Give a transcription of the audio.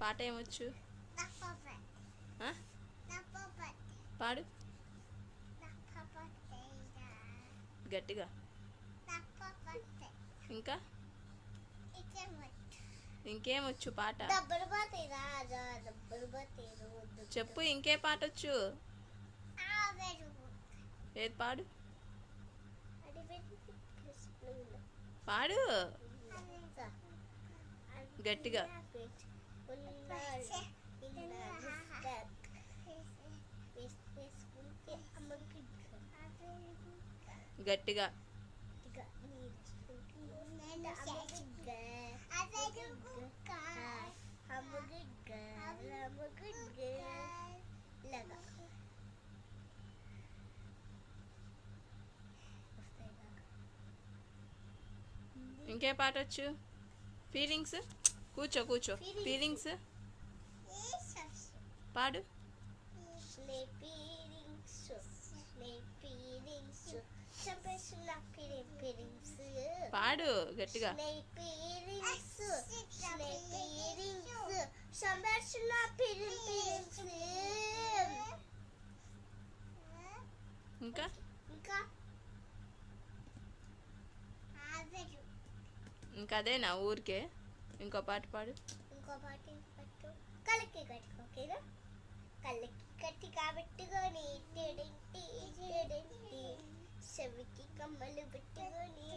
పాట ఏమొచ్చు? ఆ? పాడు గట్టిగా. ఇంకా ఇంకేమొచ్చు పాట? చెప్పు, ఇంకే పాట వచ్చు? ఏది పాడు? పాడు గట్టిగా. గట్టిగా. ఇంకే పాట వచ్చు? ఫీలింగ్స్. కూర్చో కూర్చో. ఫీలింగ్స్ పాడు. పాడు గట్టిగా. ఇంకా ఇంకా అదేనా ఊరికే? ఇంకో పాట పాడు. కళ్ళకి గట్టిగా పెట్టుకొని చెవికి కమ్మలు పెట్టుకొని